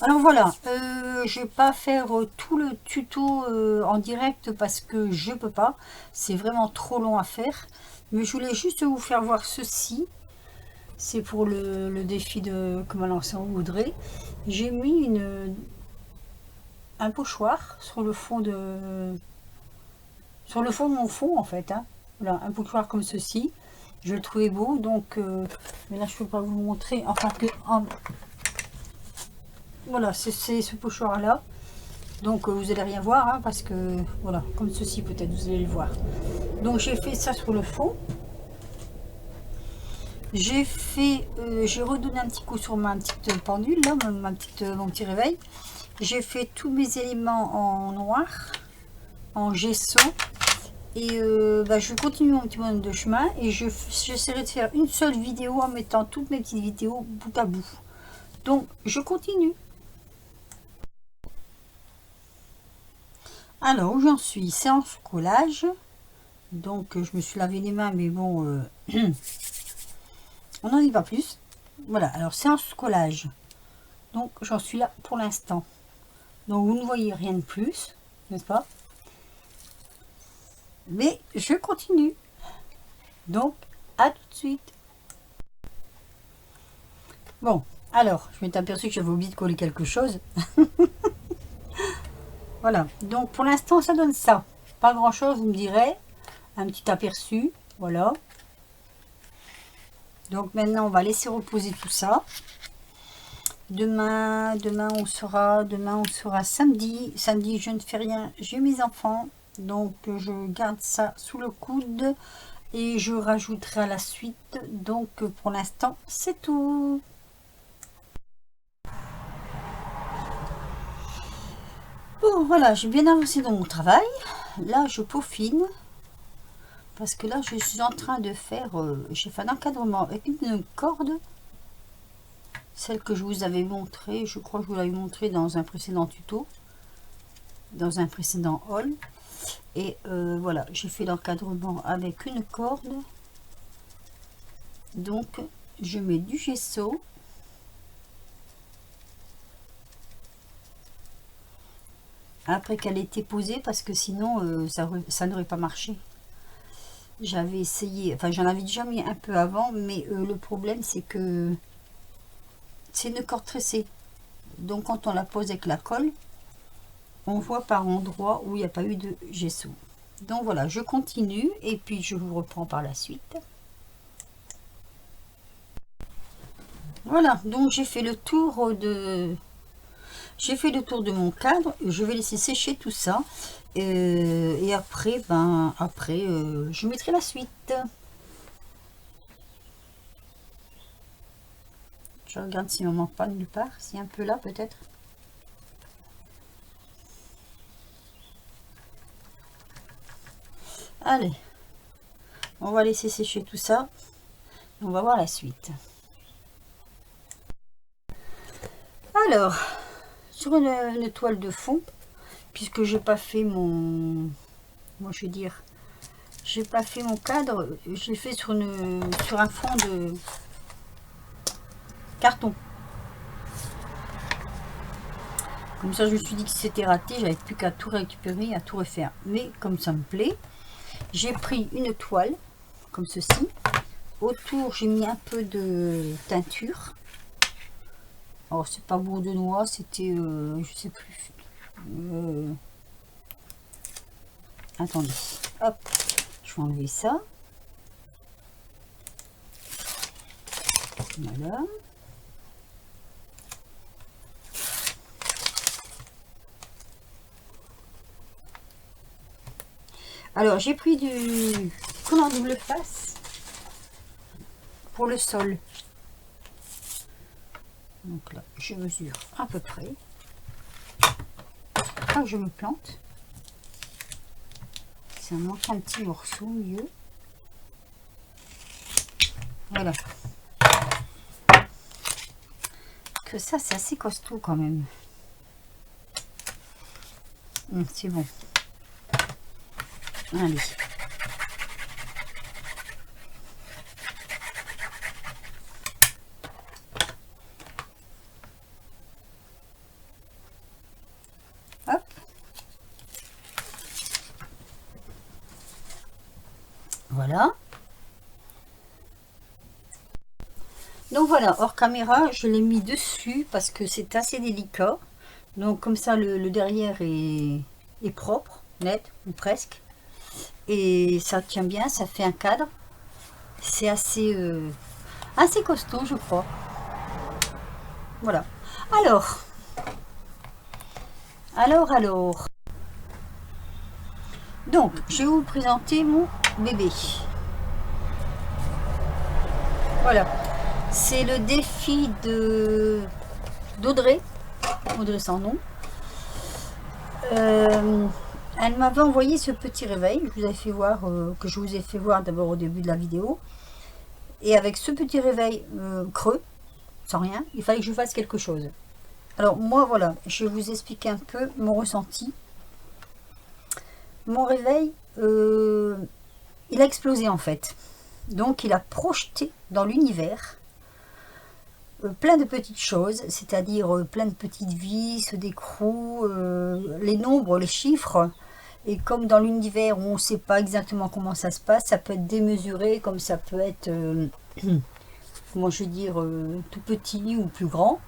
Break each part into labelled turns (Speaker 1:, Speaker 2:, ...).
Speaker 1: Alors voilà, je vais pas faire tout le tuto en direct parce que je peux pas. C'est vraiment trop long à faire. Mais je voulais juste vous faire voir ceci. C'est pour le défi que m'a lancé Audrey. J'ai mis un pochoir sur le fond de mon fond en fait. Hein. Voilà, un pochoir comme ceci. Je le trouvais beau, donc mais là je peux pas vous le montrer. Enfin que voilà, c'est ce pochoir là. Donc vous allez rien voir hein, parce que voilà, comme ceci peut-être vous allez le voir. Donc j'ai fait ça sur le fond. J'ai redonné un petit coup sur ma petite pendule là, mon petit réveil. J'ai fait tous mes éléments en noir, en gesso. Et je continue mon petit bonhomme de chemin et j'essaierai de faire une seule vidéo en mettant toutes mes petites vidéos bout à bout. Donc je continue. Alors où j'en suis, séance collage. Donc je me suis lavé les mains, mais bon, on n'en dit pas plus. Voilà, alors séance collage. Donc j'en suis là pour l'instant. Donc vous ne voyez rien de plus, n'est-ce pas? Mais je continue. Donc à tout de suite. Bon, alors je m'étais aperçu que j'avais oublié de coller quelque chose. Voilà, donc pour l'instant ça donne ça. Pas grand chose, vous me direz. Un petit aperçu, voilà. Donc maintenant on va laisser reposer tout ça. Demain on sera samedi. Samedi je ne fais rien, j'ai mes enfants. Donc je garde ça sous le coude. Et je rajouterai à la suite. Donc pour l'instant c'est tout. Bon voilà, j'ai bien avancé dans mon travail. Là je peaufine. Parce que là je suis en train de faire, j'ai fait un encadrement avec une corde. Celle que je vous avais montré, je crois que je vous l'avais montré dans un précédent tuto. Dans un précédent haul. Et voilà, j'ai fait l'encadrement avec une corde. Donc je mets du gesso. Après qu'elle ait été posée, parce que sinon ça n'aurait pas marché. J'avais essayé, enfin j'en avais déjà mis un peu avant, mais le problème c'est que c'est une corde tressée. Donc quand on la pose avec la colle, on voit par endroits où il n'y a pas eu de gesso. Donc voilà, je continue et puis je vous reprends par la suite. Voilà, donc j'ai fait le tour de mon cadre. Je vais laisser sécher tout ça et après je mettrai la suite. Je regarde s'il ne me manque pas nulle part, si un peu là peut-être. Allez, on va laisser sécher tout ça. On va voir la suite. Alors, sur une toile de fond, puisque j'ai pas fait je veux dire, j'ai pas fait mon cadre, je l'ai fait sur un fond de carton. Comme ça, je me suis dit que c'était raté, j'avais plus qu'à tout récupérer, à tout refaire. Mais comme ça me plaît, j'ai pris une toile comme ceci. Autour, j'ai mis un peu de teinture. Alors, c'est pas bourre de noix, c'était, je sais plus. Attendez, hop, je vais enlever ça. Voilà. Alors, j'ai pris du collant double face pour le sol. Donc là, je mesure à peu près. Pas que je me plante. Ça manque un petit morceau au milieu. Voilà. Que ça, c'est assez costaud quand même. C'est bon. Allez. Voilà. Donc voilà, hors caméra, je l'ai mis dessus parce que c'est assez délicat. Donc comme ça, le derrière est propre, net, ou presque. Et ça tient bien, ça fait un cadre. C'est assez costaud, je crois. Voilà. Alors. Donc, je vais vous présenter mon bébé. Voilà. C'est le défi d'Audrey sans nom. Elle m'avait envoyé ce petit réveil que je vous ai fait voir d'abord au début de la vidéo. Et avec ce petit réveil creux, sans rien, il fallait que je fasse quelque chose. Alors moi, voilà, je vais vous expliquer un peu mon ressenti. Mon réveil, il a explosé en fait. Donc il a projeté dans l'univers plein de petites choses, c'est-à-dire plein de petites vis, des écrous, les nombres, les chiffres. Et comme dans l'univers où on ne sait pas exactement comment ça se passe, ça peut être démesuré, comme ça peut être, comment je veux dire, tout petit ou plus grand.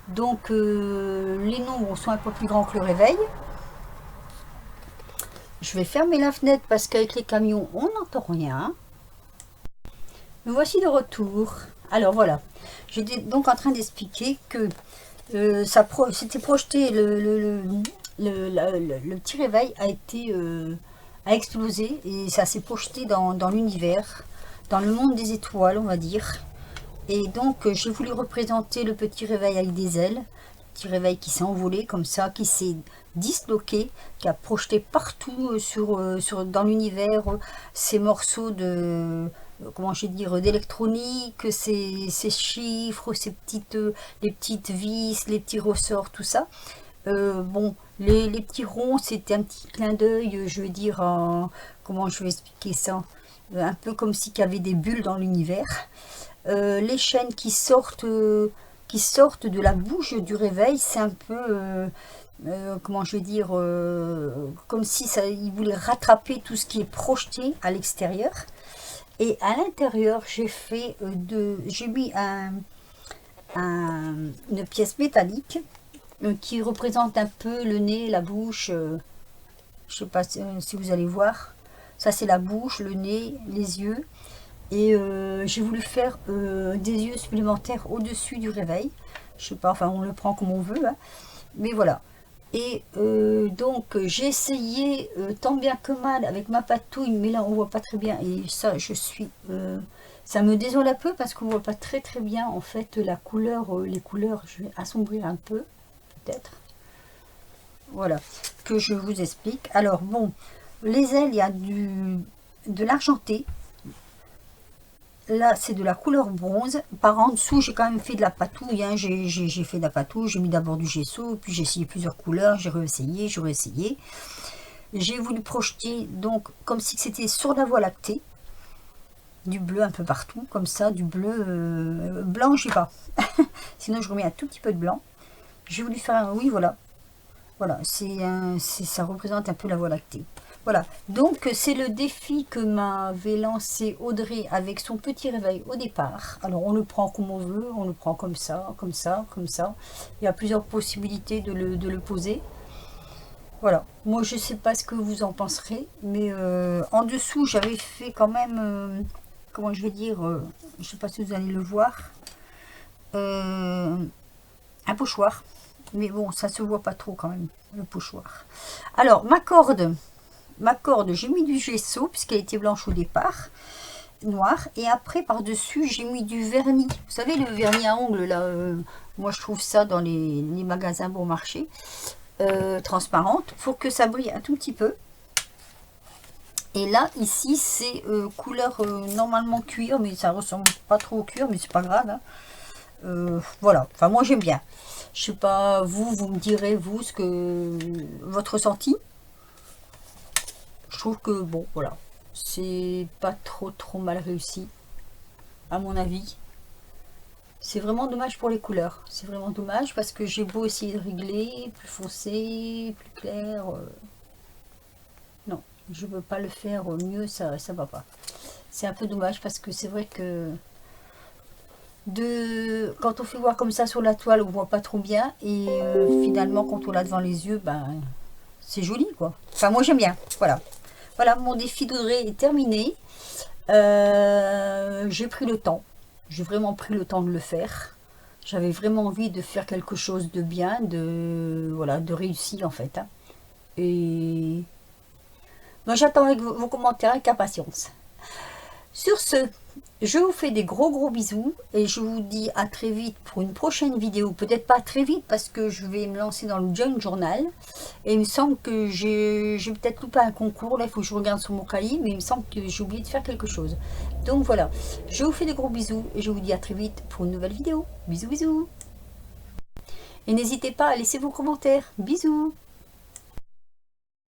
Speaker 1: Donc les nombres sont un peu plus grands que le réveil. Je vais fermer la fenêtre parce qu'avec les camions, on n'entend rien. Me voici de retour. Alors voilà, j'étais donc en train d'expliquer que c'était projeté, le petit réveil a explosé et ça s'est projeté dans l'univers, dans le monde des étoiles, on va dire. Et donc j'ai voulu représenter le petit réveil avec des ailes, petit réveil qui s'est envolé comme ça, qui s'est disloqué, qui a projeté partout dans l'univers ces morceaux de comment je vais dire d'électronique, ces chiffres, les petites vis, les petits ressorts, tout ça. Bon, les petits ronds, c'était un petit clin d'œil, je veux dire, comment je vais expliquer ça, un peu comme s'il y avait des bulles dans l'univers. Les chaînes qui sortent de la bouche du réveil, c'est un peu comment je vais dire, comme si il voulait rattraper tout ce qui est projeté à l'extérieur. Et à l'intérieur, j'ai mis une pièce métallique qui représente un peu le nez, la bouche. Je sais pas si vous allez voir. Ça, c'est la bouche, le nez, les yeux. Et j'ai voulu faire des yeux supplémentaires au-dessus du réveil. Je sais pas, enfin, on le prend comme on veut. Hein. Mais voilà. Et donc j'ai essayé tant bien que mal avec ma patouille, mais là on voit pas très bien. Et ça, ça me désole un peu parce qu'on voit pas très bien en fait la couleur, les couleurs. Je vais assombrir un peu, peut-être. Voilà, que je vous explique. Alors bon, les ailes, il y a de l'argenté. Là, c'est de la couleur bronze. Par en dessous, j'ai quand même fait de la patouille. Hein. J'ai fait de la patouille. J'ai mis d'abord du gesso. Puis j'ai essayé plusieurs couleurs. J'ai réessayé, j'ai réessayé. J'ai voulu projeter, donc, comme si c'était sur la voie lactée. Du bleu un peu partout, comme ça. Du bleu blanc, je sais pas. Sinon, je remets un tout petit peu de blanc. J'ai voulu faire un... Oui, voilà. Voilà, ça représente un peu la voie lactée. Voilà, donc c'est le défi que m'avait lancé Audrey avec son petit réveil au départ. Alors on le prend comme on veut, on le prend comme ça, comme ça, comme ça. Il y a plusieurs possibilités de le poser. Voilà, moi je sais pas ce que vous en penserez, mais en dessous j'avais fait quand même, comment je vais dire, je sais pas si vous allez le voir, un pochoir. Mais bon, ça se voit pas trop quand même, le pochoir. Alors, ma corde, j'ai mis du gesso, puisqu'elle était blanche au départ, noire. Et après, par-dessus, j'ai mis du vernis. Vous savez, le vernis à ongles, là, moi je trouve ça dans les magasins bon marché, transparente. Il faut que ça brille un tout petit peu. Et là, ici, c'est couleur normalement cuir, mais ça ressemble pas trop au cuir, mais c'est pas grave. Hein. Voilà, enfin moi j'aime bien. Je sais pas, vous me direz, vous, votre ressenti. Je trouve que, bon, voilà, c'est pas trop mal réussi, à mon avis. C'est vraiment dommage pour les couleurs. C'est vraiment dommage parce que j'ai beau essayer de régler, plus foncé, plus clair. Non, je veux pas le faire mieux, ça va pas. C'est un peu dommage parce que c'est vrai que quand on fait voir comme ça sur la toile, on voit pas trop bien. Et finalement, quand on l'a devant les yeux, ben, c'est joli, quoi. Enfin, moi, j'aime bien. Voilà. Voilà, mon défi d'Audrey est terminé. J'ai pris le temps. J'ai vraiment pris le temps de le faire. J'avais vraiment envie de faire quelque chose de bien, voilà, de réussi en fait, hein. Et moi, j'attends avec vos commentaires avec impatience. Sur ce, je vous fais des gros bisous et je vous dis à très vite pour une prochaine vidéo. Peut-être pas très vite parce que je vais me lancer dans le Junk Journal. Et il me semble que j'ai peut-être loupé un concours. Là, il faut que je regarde sur mon cahier, mais il me semble que j'ai oublié de faire quelque chose. Donc voilà, je vous fais des gros bisous et je vous dis à très vite pour une nouvelle vidéo. Bisous. Et n'hésitez pas à laisser vos commentaires. Bisous.